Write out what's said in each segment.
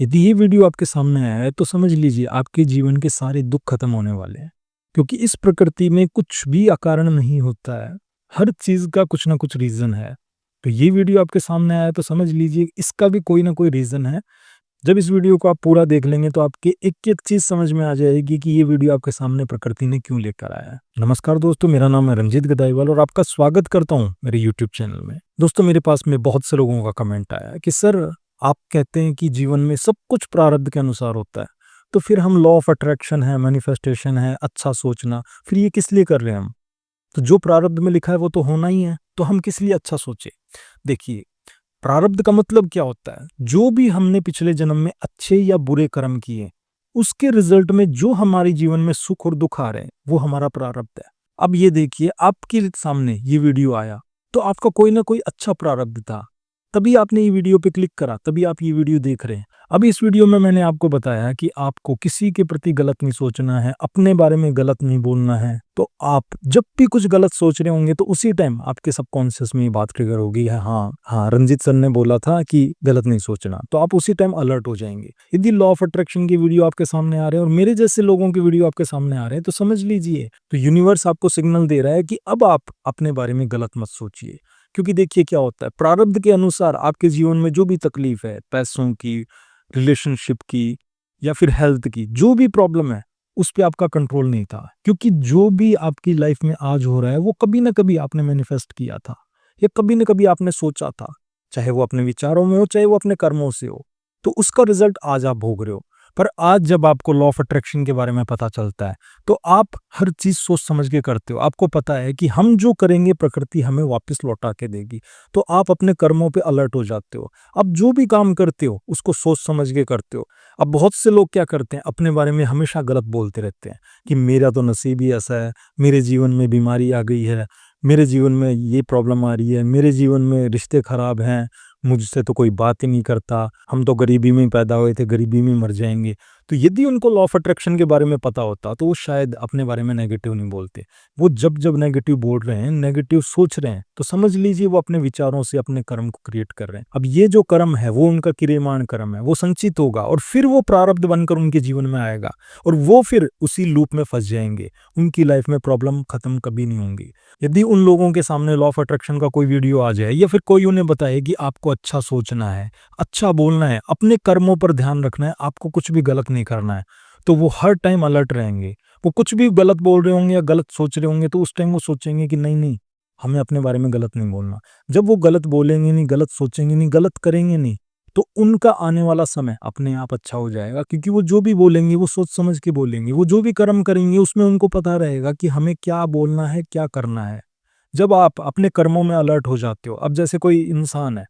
यदि ये वीडियो आपके सामने आया है तो समझ लीजिए आपके जीवन के सारे दुख खत्म होने वाले हैं। क्योंकि इस प्रकृति में कुछ भी अकारण नहीं होता है। हर चीज़ का कुछ ना कुछ रीज़न है। तो ये वीडियो आपके सामने आया है तो समझ लीजिए इसका भी कोई ना कोई रीज़न है। जब इस वीडियो को आप पूरा देख लेंगे तो आपके एक-एक चीज़ समझ में आ जाएगी कि ये वीडियो आपके सामने प्रकृति ने क्यों लेकर आया है। नमस्कार दोस्तों, मेरा नाम है रंजीत गदाईवाल और आपका स्वागत करता हूँ मेरे यूट्यूब चैनल में। दोस्तों, मेरे पास में बहुत से लोगों का कमेंट आया है कि सर, आप कहते हैं कि जीवन में सब कुछ प्रारब्ध के अनुसार होता है, तो फिर हम लॉ ऑफ अट्रैक्शन है, मैनिफेस्टेशन है, अच्छा सोचना, फिर ये किस लिए कर रहे हैं हम? तो जो प्रारब्ध में लिखा है वो तो होना ही है, तो हम किस लिए अच्छा सोचे? देखिए, प्रारब्ध का मतलब क्या होता है? जो भी हमने पिछले जन्म में अच्छे या बुरे कर्म किए, उसके रिजल्ट में जो हमारे जीवन में सुख और दुख आ रहे हैं, वो हमारा प्रारब्ध है। अब ये देखिए, आपके सामने ये वीडियो आया, तो आपका कोई ना कोई अच्छा प्रारब्ध था। तभी आपने ये वीडियो पे क्लिक करा, तभी आप ये वीडियो देख रहे हैं। अब इस वीडियो में मैंने आपको बताया कि आपको किसी के प्रति गलत नहीं सोचना है, अपने बारे में गलत नहीं बोलना है। तो आप जब भी कुछ गलत सोच रहे होंगे तो उसी टाइम आपके सबकॉन्शियस में ये बात ट्रिगर होगी है, हाँ, हाँ, रंजीत सर ने बोला था कि गलत नहीं सोचना, तो आप उसी टाइम अलर्ट हो जाएंगे। यदि लॉ ऑफ अट्रैक्शन की वीडियो आपके सामने आ रहे हैं और मेरे जैसे लोगों की वीडियो आपके सामने आ रहे हैं तो समझ लीजिए, तो यूनिवर्स आपको सिग्नल दे रहा है कि अब आप अपने बारे में गलत मत सोचिए। क्योंकि देखिए क्या होता है, प्रारब्ध के अनुसार आपके जीवन में जो भी तकलीफ है, पैसों की, रिलेशनशिप की या फिर हेल्थ की, जो भी प्रॉब्लम है, उस पे आपका कंट्रोल नहीं था। क्योंकि जो भी आपकी लाइफ में आज हो रहा है वो कभी ना कभी आपने मैनिफेस्ट किया था या कभी ना कभी आपने सोचा था, चाहे वो अपने विचारों में हो, चाहे वो अपने कर्मों से हो। तो उसका रिजल्ट आज आप भोग रहे हो। पर आज जब आपको लॉ ऑफ अट्रैक्शन के बारे में पता चलता है, तो आप हर चीज सोच समझ के करते हो। आपको पता है कि हम जो करेंगे प्रकृति हमें वापस लौटा के देगी। तो आप अपने कर्मों पे अलर्ट हो जाते हो। अब जो भी काम करते हो उसको सोच समझ के करते हो। अब बहुत से लोग क्या करते हैं, अपने बारे में हमेशा गलत बोलते रहते हैं कि मेरा तो नसीब ही ऐसा है, मेरे जीवन में बीमारी आ गई है, मेरे जीवन में ये प्रॉब्लम आ रही है, मेरे जीवन में रिश्ते खराब हैं, मुझसे तो कोई बात ही नहीं करता, हम तो गरीबी में ही पैदा हुए थे, गरीबी में मर जाएंगे। तो यदि उनको लॉ ऑफ अट्रैक्शन के बारे में पता होता तो वो शायद अपने बारे में नेगेटिव नहीं बोलते। वो जब जब नेगेटिव बोल रहे हैं, नेगेटिव सोच रहे हैं, तो समझ लीजिए वो अपने विचारों से अपने कर्म को क्रिएट कर रहे हैं। अब ये जो कर्म है वो उनका क्रियमाण कर्म है, वो संचित होगा और फिर वो प्रारब्ध बनकर उनके जीवन में आएगा और वो फिर उसी लूप में फंस जाएंगे। उनकी लाइफ में प्रॉब्लम खत्म कभी नहीं होंगी। यदि उन लोगों के सामने लॉ ऑफ अट्रैक्शन का कोई वीडियो आ जाए या फिर कोई उन्हें बताए कि आपको अच्छा सोचना है, अच्छा बोलना है, अपने कर्मों पर ध्यान रखना है, आपको कुछ भी गलत नहीं करना है, तो वो हर टाइम अलर्ट रहेंगे। वो कुछ भी गलत बोल रहे होंगे या गलत सोच रहे होंगे तो उस टाइम वो सोचेंगे कि नहीं, नहीं, हमें अपने बारे में गलत नहीं बोलना। जब वो गलत बोलेंगे नहीं, गलत सोचेंगे नहीं, गलत करेंगे नहीं, तो उनका आने वाला समय अपने आप अच्छा हो जाएगा। क्योंकि वो जो भी बोलेंगे वो सोच समझ के बोलेंगे। वो जो भी कर्म करेंगे उसमें उनको पता रहेगा कि हमें क्या बोलना है, क्या करना है। जब आप अपने कर्मों में अलर्ट हो जाते हो, अब जैसे कोई इंसान है,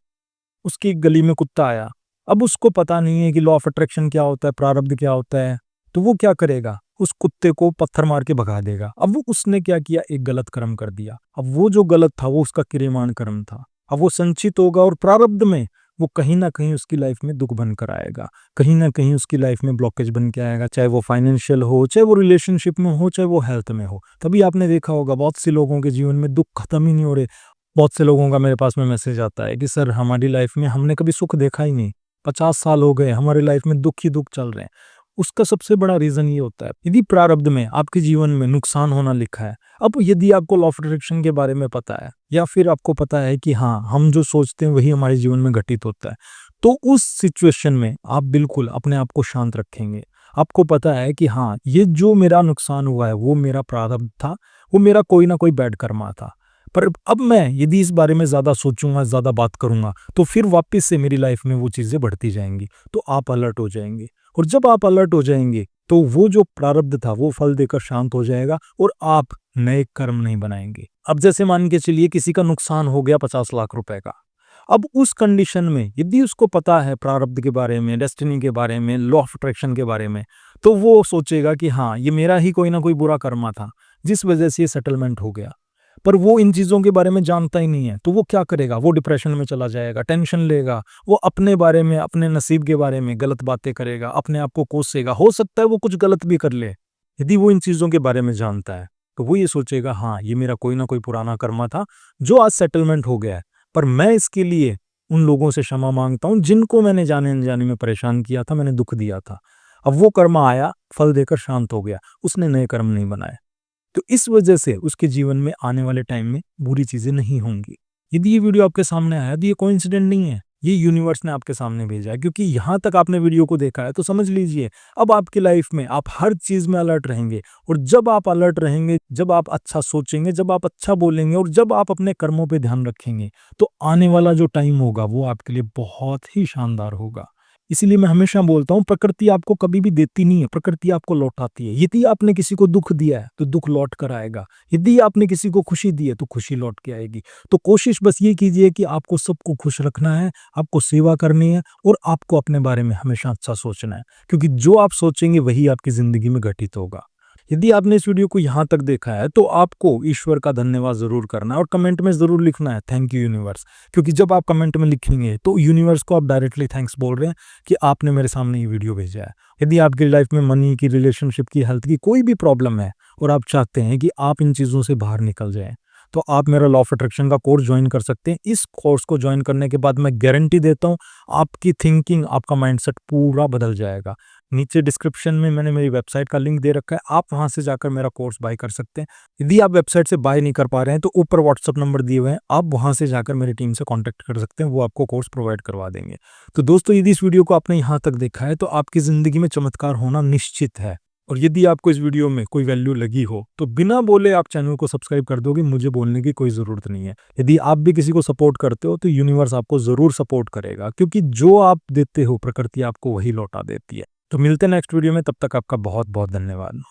उसकी गली में कुत्ता आया, अब उसको पता नहीं है कि लॉ ऑफ अट्रैक्शन क्या होता है, प्रारब्ध क्या होता है, तो वो क्या करेगा, उस कुत्ते को पत्थर मार के भगा देगा। अब वो उसने क्या किया, एक गलत कर्म कर दिया। अब वो जो गलत था वो उसका क्रियमाण कर्म था। अब वो संचित होगा और प्रारब्ध में वो कहीं ना कहीं उसकी लाइफ में दुख बनकर आएगा, कहीं ना कहीं उसकी लाइफ में ब्लॉकेज बन के आएगा, चाहे वो फाइनेंशियल हो, चाहे वो रिलेशनशिप में हो, चाहे वो हेल्थ में हो। तभी आपने देखा होगा बहुत से लोगों के जीवन में दुख खत्म ही नहीं हो रहे। बहुत से लोगों का मेरे पास में मैसेज आता है कि सर, हमारी लाइफ में हमने कभी सुख देखा ही नहीं, 50 साल हो गए, हमारी लाइफ में दुख ही दुख चल रहे हैं। उसका सबसे बड़ा रीजन ये होता है, यदि प्रारब्ध में आपके जीवन में नुकसान होना लिखा है। अब यदि आपको लॉ ऑफ अट्रैक्शन के बारे में पता है या फिर आपको पता है कि हाँ, हम जो सोचते हैं वही हमारे जीवन में घटित होता है, तो उस सिचुएशन में आप बिल्कुल अपने आप को शांत रखेंगे। आपको पता है कि हाँ, ये जो मेरा नुकसान हुआ है वो मेरा प्रारब्ध था, वो मेरा कोई ना कोई बैड कर्मा था। पर अब मैं यदि इस बारे में ज़्यादा सोचूंगा, ज़्यादा बात करूंगा, तो फिर वापस से मेरी लाइफ में वो चीज़ें बढ़ती जाएंगी। तो आप अलर्ट हो जाएंगे और जब आप अलर्ट हो जाएंगे तो वो जो प्रारब्ध था वो फल देकर शांत हो जाएगा और आप नए कर्म नहीं बनाएंगे। अब जैसे मान के चलिए किसी का नुकसान हो गया 50 लाख रुपए का। अब उस कंडीशन में यदि उसको पता है प्रारब्ध के बारे में, डेस्टिनी के बारे में, लॉ ऑफ अट्रैक्शन के बारे में, तो वो सोचेगा कि हाँ, ये मेरा ही कोई ना कोई बुरा कर्मा था जिस वजह से ये सेटलमेंट हो गया। पर वो इन चीज़ों के बारे में जानता ही नहीं है, तो वो क्या करेगा, वो डिप्रेशन में चला जाएगा, टेंशन लेगा, वो अपने बारे में, अपने नसीब के बारे में गलत बातें करेगा, अपने आप को कोसेगा। हो सकता है वो कुछ गलत भी कर ले। यदि वो इन चीज़ों के बारे में जानता है तो वो ये सोचेगा, हाँ, ये मेरा कोई ना कोई पुराना कर्मा था जो आज सेटलमेंट हो गया है, पर मैं इसके लिए उन लोगों से क्षमा मांगता हूँ जिनको मैंने जाने अनजाने में परेशान किया था, मैंने दुख दिया था। अब वो कर्मा आया, फल देकर शांत हो गया, उसने नए कर्म नहीं बनाए। तो इस वजह से उसके जीवन में आने वाले टाइम में बुरी चीज़ें नहीं होंगी। यदि ये वीडियो आपके सामने आया तो ये कोइंसिडेंट नहीं है, ये यूनिवर्स ने आपके सामने भेजा है, क्योंकि यहाँ तक आपने वीडियो को देखा है तो समझ लीजिए अब आपकी लाइफ में आप हर चीज़ में अलर्ट रहेंगे। और जब आप अलर्ट रहेंगे, जब आप अच्छा सोचेंगे, जब आप अच्छा बोलेंगे और जब आप अपने कर्मों पे ध्यान रखेंगे, तो आने वाला जो टाइम होगा वो आपके लिए बहुत ही शानदार होगा। इसीलिए मैं हमेशा बोलता हूँ, प्रकृति आपको कभी भी देती नहीं है, प्रकृति आपको लौटाती है। यदि आपने किसी को दुःख दिया है, तो दुःख लौट कर आएगा। यदि आपने किसी को खुशी दी है, तो खुशी लौट के आएगी। तो कोशिश बस ये कीजिए कि आपको सबको खुश रखना है, आपको सेवा करनी है और आपको अपने बारे में हमेशा अच्छा सोचना है, क्योंकि जो आप सोचेंगे वही आपकी ज़िंदगी में घटित होगा। यदि आपने इस वीडियो को यहाँ तक देखा है, तो आपको ईश्वर का धन्यवाद ज़रूर करना है और कमेंट में ज़रूर लिखना है थैंक यू यूनिवर्स। क्योंकि जब आप कमेंट में लिखेंगे, तो यूनिवर्स को आप डायरेक्टली थैंक्स बोल रहे हैं कि आपने मेरे सामने ये वीडियो भेजा है। यदि आपकी लाइफ में मनी की, रिलेशनशिप की, हेल्थ की कोई भी प्रॉब्लम है और आप चाहते हैं कि आप इन चीज़ों से बाहर निकल जाएँ, तो आप मेरा लॉ ऑफ अट्रैक्शन का कोर्स जॉइन कर सकते हैं। इस कोर्स को जॉइन करने के बाद मैं गारंटी देता हूँ, आपकी थिंकिंग, आपका माइंडसेट पूरा बदल जाएगा। नीचे डिस्क्रिप्शन में मैंने मेरी वेबसाइट का लिंक दे रखा है, आप वहाँ से जाकर मेरा कोर्स बाय कर सकते हैं। यदि आप वेबसाइट से बाय नहीं कर पा रहे हैं, तो ऊपर व्हाट्सएप नंबर दिए हुए हैं, आप वहाँ से जाकर मेरी टीम से कॉन्टैक्ट कर सकते हैं, वो आपको कोर्स प्रोवाइड करवा देंगे। तो दोस्तों, यदि इस वीडियो को आपने यहाँ तक देखा है, तो आपकी ज़िंदगी में चमत्कार होना निश्चित है। और यदि आपको इस वीडियो में कोई वैल्यू लगी हो, तो बिना बोले आप चैनल को सब्सक्राइब कर दोगे, मुझे बोलने की कोई ज़रूरत नहीं है। यदि आप भी किसी को सपोर्ट करते हो, तो यूनिवर्स आपको ज़रूर सपोर्ट करेगा, क्योंकि जो आप देते हो, प्रकृति आपको वही लौटा देती है। तो मिलते हैं नेक्स्ट वीडियो में, तब तक आपका बहुत-बहुत धन्यवाद।